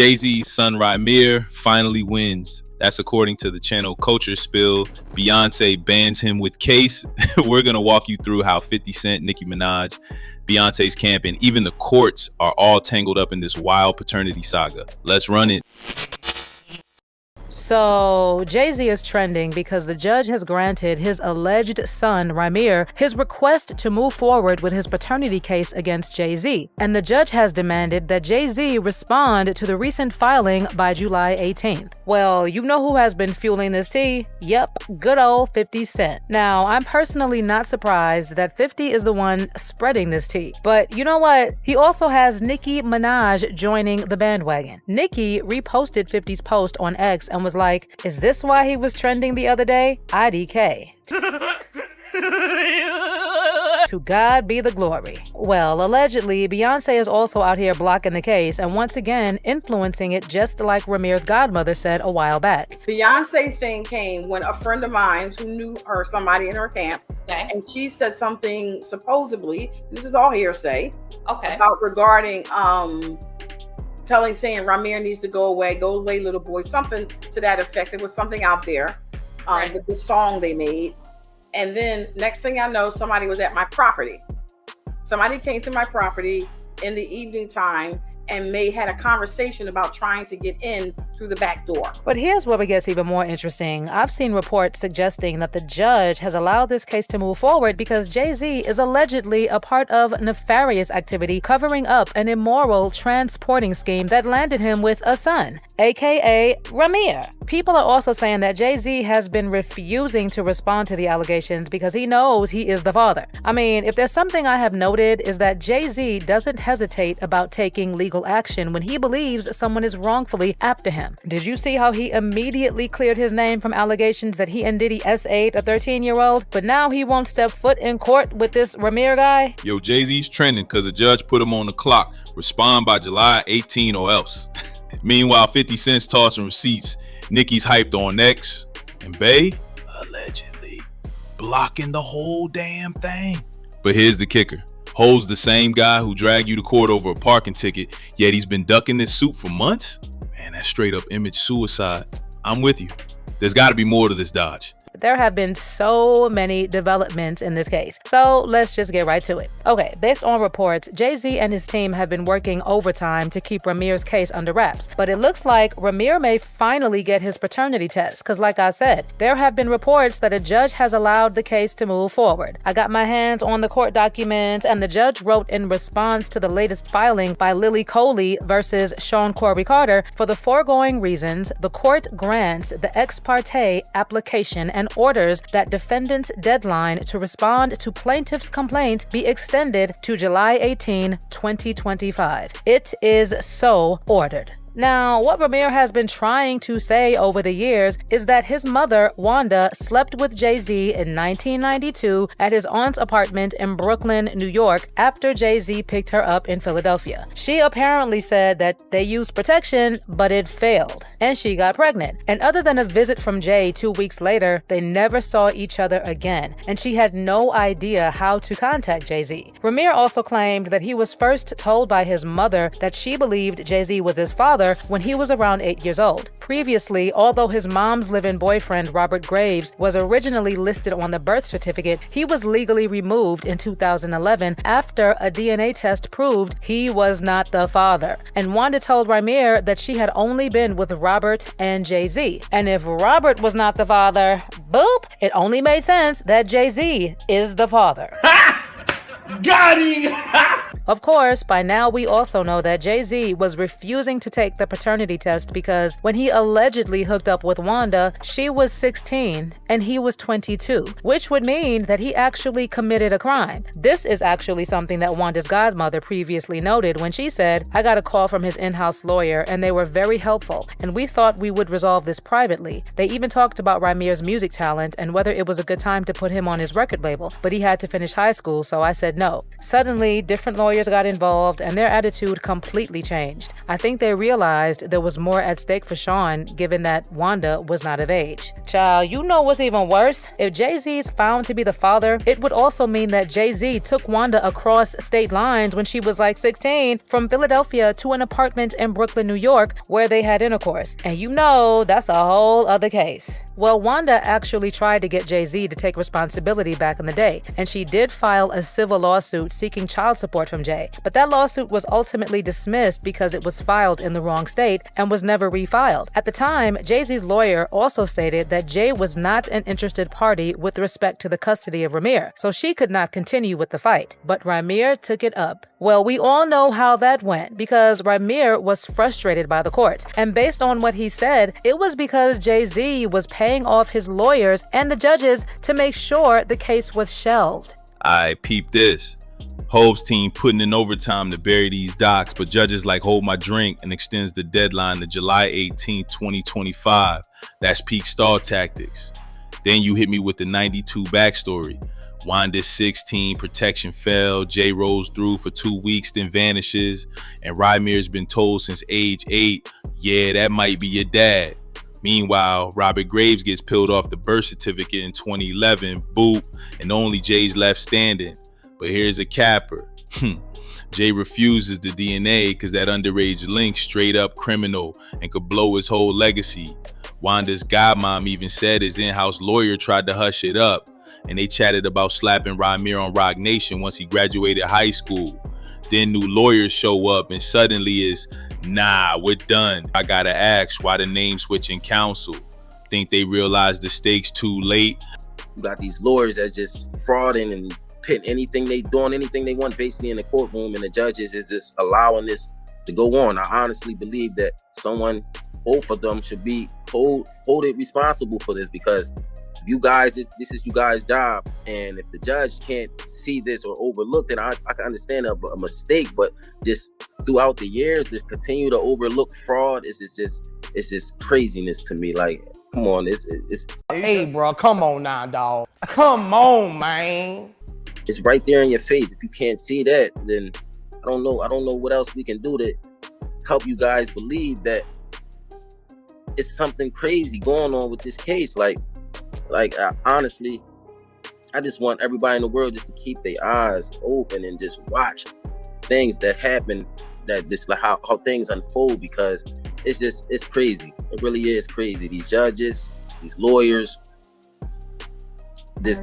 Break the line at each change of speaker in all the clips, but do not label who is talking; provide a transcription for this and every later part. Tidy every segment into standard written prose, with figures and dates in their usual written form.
Jay-Z's son Rymir finally wins. That's according to the channel Culture Spill. Beyonce bans him with case. We're going to walk you through how 50 Cent, Nicki Minaj, Beyonce's camp, and even the courts are all tangled up in this wild paternity saga. Let's run it.
So, Jay-Z is trending because the judge has granted his alleged son, Rymir, his request to move forward with his paternity case against Jay-Z. And the judge has demanded that Jay-Z respond to the recent filing by July 18th. Well, you know who has been fueling this tea? Yep, good old 50 Cent. Now, I'm personally not surprised that 50 is the one spreading this tea. But you know what? He also has Nicki Minaj joining the bandwagon. Nicki reposted 50's post on X and was like, is this why he was trending the other day? IDK. To God be the glory. Well, allegedly, Beyonce is also out here blocking the case and once again influencing it, just like Rymir's godmother said a while back.
Beyonce's thing came when a friend of mine who knew her, somebody in her camp, and she said something supposedly, this is all hearsay, about regarding saying Rymir needs to go away, little boy, something to that effect. There was something out there with the song they made. And then next thing I know, somebody was at my property. Somebody came to my property in the evening time and had a conversation about trying to get in through the back door.
But here's where it gets even more interesting. I've seen reports suggesting that the judge has allowed this case to move forward because Jay-Z is allegedly a part of nefarious activity covering up an immoral transporting scheme that landed him with a son, aka Rymir. People are also saying that Jay-Z has been refusing to respond to the allegations because he knows he is the father. I mean, if there's something I have noted is that Jay-Z doesn't hesitate about taking legal action when he believes someone is wrongfully after him. Did you see how he immediately cleared his name from allegations that he and Diddy SA'd a 13-year-old? But now he won't step foot in court with this Rymir guy?
Yo, Jay-Z's trending because the judge put him on the clock. Respond by July 18 or else. Meanwhile, 50 Cent's tossing receipts. Nicki's hyped on X. And Bey, allegedly, blocking the whole damn thing. But here's the kicker. Ho's the same guy who dragged you to court over a parking ticket, yet he's been ducking this suit for months? Man, that's straight up image suicide. I'm with you. There's got to be more to this dodge.
There have been so many developments in this case, so let's just get right to it. Okay, based on reports, Jay-Z and his team have been working overtime to keep Rymir's case under wraps, but it looks like Rymir may finally get his paternity test, because like I said, there have been reports that a judge has allowed the case to move forward. I got my hands on the court documents, and the judge wrote in response to the latest filing by Lily Coley versus Sean Corey Carter, for the foregoing reasons, the court grants the ex parte application and orders that defendant's deadline to respond to plaintiff's complaint be extended to July 18, 2025. It is so ordered. Now, what Rymir has been trying to say over the years is that his mother, Wanda, slept with Jay-Z in 1992 at his aunt's apartment in Brooklyn, New York, after Jay-Z picked her up in Philadelphia. She apparently said that they used protection, but it failed, and she got pregnant. And other than a visit from Jay 2 weeks later, they never saw each other again, and she had no idea how to contact Jay-Z. Rymir also claimed that he was first told by his mother that she believed Jay-Z was his father when he was around 8 years old. Previously, although his mom's live-in boyfriend, Robert Graves, was originally listed on the birth certificate, he was legally removed in 2011 after a DNA test proved he was not the father. And Wanda told Rymir that she had only been with Robert and Jay-Z. And if Robert was not the father, boop, it only made sense that Jay-Z is the father.
Got him!
Of course, by now we also know that Jay-Z was refusing to take the paternity test because when he allegedly hooked up with Wanda, she was 16 and he was 22, which would mean that he actually committed a crime. This is actually something that Wanda's godmother previously noted when she said, "I got a call from his in-house lawyer and they were very helpful, and we thought we would resolve this privately. They even talked about Rymir's music talent and whether it was a good time to put him on his record label, but he had to finish high school, so I said no." Suddenly, different lawyers lawyers got involved and their attitude completely changed. I think they realized there was more at stake for Sean, given that Wanda was not of age. Child, you know what's even worse? If Jay-Z's found to be the father, it would also mean that Jay-Z took Wanda across state lines when she was like 16 from Philadelphia to an apartment in Brooklyn, New York, where they had intercourse. And you know that's a whole other case. Well, Wanda actually tried to get Jay-Z to take responsibility back in the day, and she did file a civil lawsuit seeking child support from Jay. But that lawsuit was ultimately dismissed because it was filed in the wrong state and was never refiled. At the time, Jay-Z's lawyer also stated that Jay was not an interested party with respect to the custody of Rymir, so she could not continue with the fight. But Rymir took it up. Well, we all know how that went because Rymir was frustrated by the courts, and based on what he said, it was because Jay-Z was paying off his lawyers and the judges to make sure the case was shelved.
I peep this. Hove's team putting in overtime to bury these docs, but judges like hold my drink and extends the deadline to July 18, 2025. That's peak star tactics. Then you hit me with the 92 backstory. Wanda's 16, protection failed, Jay rolls through for 2 weeks, then vanishes, and Rymir's been told since age 8, yeah, that might be your dad. Meanwhile, Robert Graves gets peeled off the birth certificate in 2011, boop, and only Jay's left standing. But here's a capper. Jay refuses the DNA because that underage link straight up criminal and could blow his whole legacy. Wanda's godmom even said his in-house lawyer tried to hush it up, and they chatted about slapping Rymir on Roc Nation once he graduated high school. Then new lawyers show up and suddenly it's, nah, we're done. I gotta ask, why the name switch in counsel? Think they realized the stakes too late?
You got these lawyers that just frauding and pitting anything they doing, anything they want basically in the courtroom, and the judges is just allowing this to go on. I honestly believe that both of them should be hold it responsible for this, because you guys, this is you guys' job, and if the judge can't see this or overlook it, I can understand a mistake, but just throughout the years, to continue to overlook fraud it's just craziness to me. Like, come on, it's
Hey, bro, come on now, dog. Come on, man.
It's right there in your face. If you can't see that, then I don't know what else we can do to help you guys believe that it's something crazy going on with this case. Honestly, I just want everybody in the world just to keep their eyes open and just watch things that happen, that just like how things unfold, because it's crazy. It really is crazy. These judges, these lawyers, this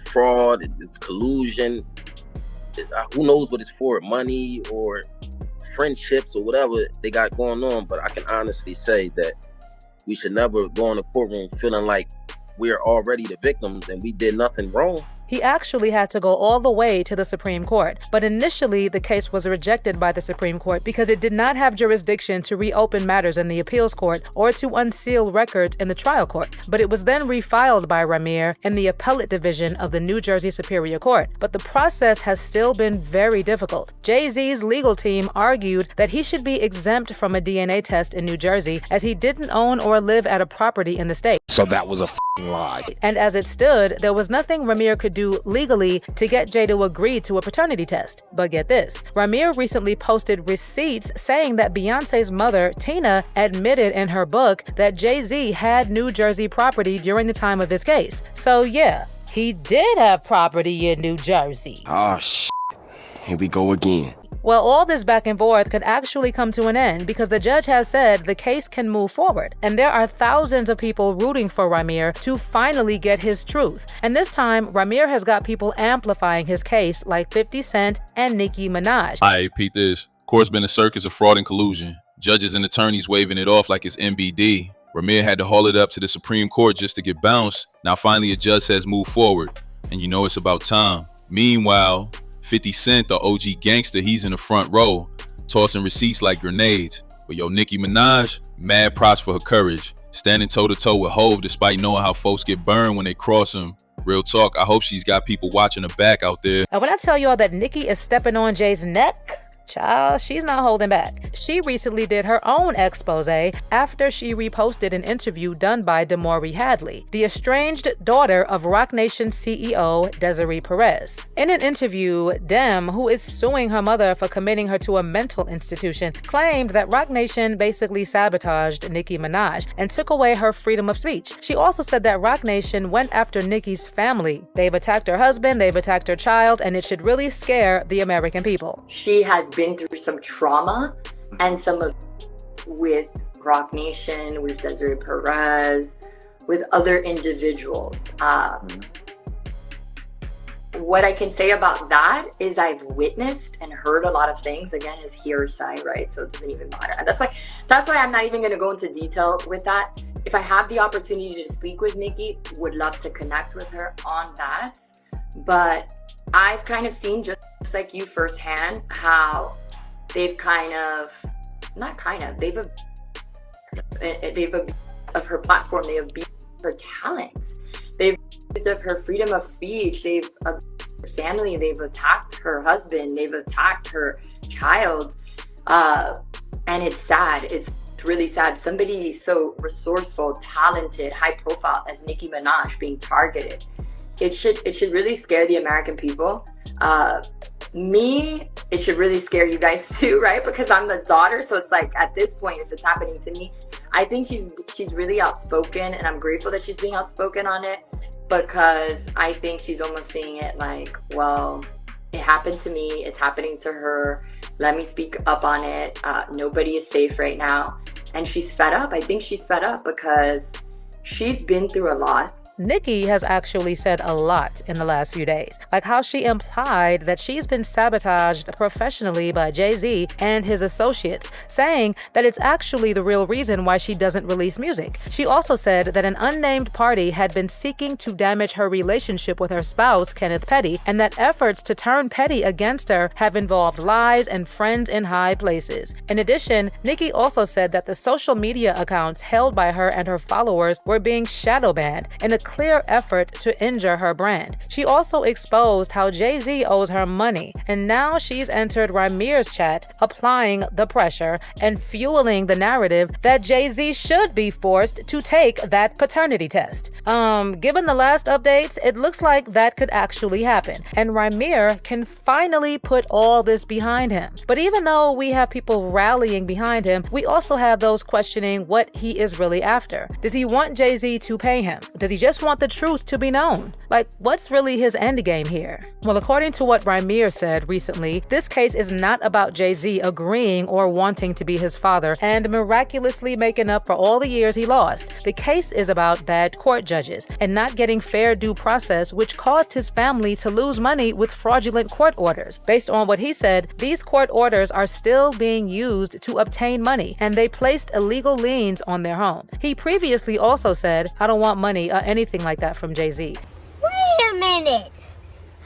fraud, this collusion, who knows what it's for, money or friendships or whatever they got going on. But I can honestly say that we should never go in the courtroom feeling like we're already the victims and we did nothing wrong.
He actually had to go all the way to the Supreme Court, but initially the case was rejected by the Supreme Court because it did not have jurisdiction to reopen matters in the appeals court or to unseal records in the trial court. But it was then refiled by Rymir in the appellate division of the New Jersey Superior Court. But the process has still been very difficult. Jay-Z's legal team argued that he should be exempt from a DNA test in New Jersey as he didn't own or live at a property in the state.
So that was a lie.
And as it stood, there was nothing Rymir could do legally to get Jay to agree to a paternity test. But get this, Rymir recently posted receipts saying that Beyoncé's mother, Tina, admitted in her book that Jay-Z had New Jersey property during the time of his case. So yeah, he did have property in New Jersey.
Oh, shit. Here we go again.
Well, all this back and forth could actually come to an end because the judge has said the case can move forward. And there are thousands of people rooting for Rymir to finally get his truth. And this time, Rymir has got people amplifying his case like 50 Cent and Nicki Minaj.
I peep this. Court's been a circus of fraud and collusion. Judges and attorneys waving it off like it's MBD. Rymir had to haul it up to the Supreme Court just to get bounced. Now finally a judge says move forward. And you know it's about time. Meanwhile, 50 Cent, the OG gangster, he's in the front row, tossing receipts like grenades. But yo, Nicki Minaj, mad props for her courage, standing toe-to-toe with Hove despite knowing how folks get burned when they cross him. Real talk, I hope she's got people watching her back out there.
And when I tell y'all that Nicki is stepping on Jay's neck, Child, she's not holding back. She recently did her own expose after she reposted an interview done by Damori Hadley, the estranged daughter of Roc Nation CEO Desiree Perez. In an interview, Dem, who is suing her mother for committing her to a mental institution, claimed that Roc Nation basically sabotaged Nicki Minaj and took away her freedom of speech. She also said that Roc Nation went after Nicki's family. They've attacked her husband, they've attacked her child, and it should really scare the American people.
She has been through some trauma and some of with Roc Nation, with Desiree Perez, with other individuals. What I can say about that is I've witnessed and heard a lot of things. Again, is hearsay, right? So it doesn't even matter. And that's why I'm not even going to go into detail with that. If I have the opportunity to speak with Nicki, would love to connect with her on that. But I've kind of seen, just like you firsthand, how they've they've abused of her platform, they abused her talents, they've abused of her freedom of speech, they've abused her family, they've attacked her husband, they've attacked her child, and it's sad. It's really sad. Somebody so resourceful, talented, high profile as Nicki Minaj being targeted. It should really scare the American people. It should really scare you guys too, right? Because I'm the daughter, so it's like at this point, if it's happening to me, I think she's really outspoken, and I'm grateful that she's being outspoken on it, because I think she's almost seeing it like, well, it happened to me, it's happening to her, let me speak up on it. Nobody is safe right now. And she's fed up. I think she's fed up because she's been through a lot.
Nicki has actually said a lot in the last few days, like how she implied that she's been sabotaged professionally by Jay-Z and his associates, saying that it's actually the real reason why she doesn't release music. She also said that an unnamed party had been seeking to damage her relationship with her spouse, Kenneth Petty, and that efforts to turn Petty against her have involved lies and friends in high places. In addition, Nicki also said that the social media accounts held by her and her followers were being shadow banned in a clear effort to injure her brand. She also exposed how Jay-Z owes her money, and now she's entered Rymir's chat, applying the pressure and fueling the narrative that Jay-Z should be forced to take that paternity test. Given the last updates, it looks like that could actually happen, and Rymir can finally put all this behind him. But even though we have people rallying behind him, we also have those questioning what he is really after. Does he want Jay-Z to pay him? Does he just want the truth to be known? Like, what's really his end game here? Well, according to what Rymir said recently, this case is not about Jay-Z agreeing or wanting to be his father and miraculously making up for all the years he lost. The case is about bad court judges and not getting fair due process, which caused his family to lose money with fraudulent court orders. Based on what he said, these court orders are still being used to obtain money, and they placed illegal liens on their home. He previously also said, "I don't want money or anything like that from Jay-Z.
Wait a minute.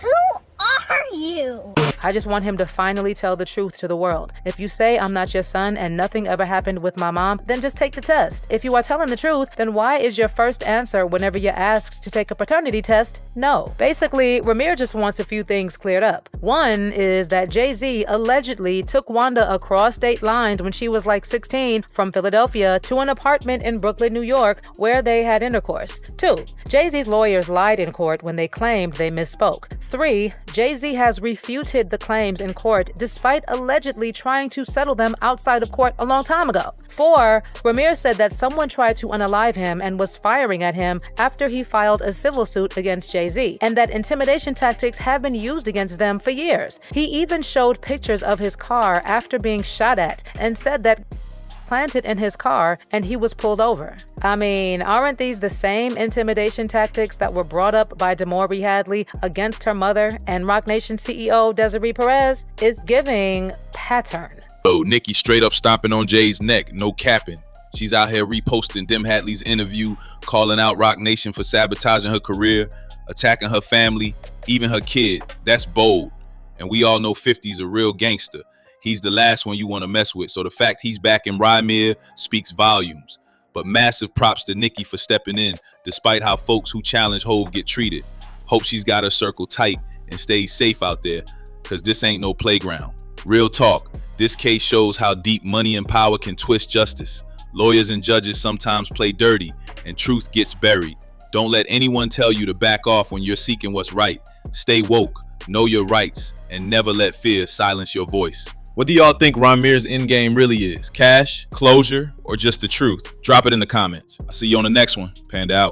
Who are you?
I just want him to finally tell the truth to the world. If you say I'm not your son and nothing ever happened with my mom, then just take the test. If you are telling the truth, then why is your first answer whenever you're asked to take a paternity test, no?" Basically, Rymir just wants a few things cleared up. One is that Jay-Z allegedly took Wanda across state lines when she was like 16 from Philadelphia to an apartment in Brooklyn, New York, where they had intercourse. 2, Jay-Z's lawyers lied in court when they claimed they misspoke. 3, Jay-Z has refuted the claims in court despite allegedly trying to settle them outside of court a long time ago. 4, Rymir said that someone tried to unalive him and was firing at him after he filed a civil suit against Jay-Z, and that intimidation tactics have been used against them for years. He even showed pictures of his car after being shot at and said that planted in his car and he was pulled over. I mean, aren't these the same intimidation tactics that were brought up by Damori Hadley against her mother and Roc Nation CEO Desiree Perez? It's giving pattern.
Oh, Nicki straight up stomping on Jay's neck, no capping. She's out here reposting Dem Hadley's interview, calling out Roc Nation for sabotaging her career, attacking her family, even her kid. That's bold. And we all know 50's a real gangster. He's the last one you want to mess with. So the fact he's back in Rymir speaks volumes. But massive props to Nicki for stepping in, despite how folks who challenge Hov get treated. Hope she's got her circle tight and stays safe out there, because this ain't no playground. Real talk, this case shows how deep money and power can twist justice. Lawyers and judges sometimes play dirty, and truth gets buried. Don't let anyone tell you to back off when you're seeking what's right. Stay woke, know your rights, and never let fear silence your voice. What do y'all think Rymir's endgame really is? Cash, closure, or just the truth? Drop it in the comments. I'll see you on the next one. Panda out.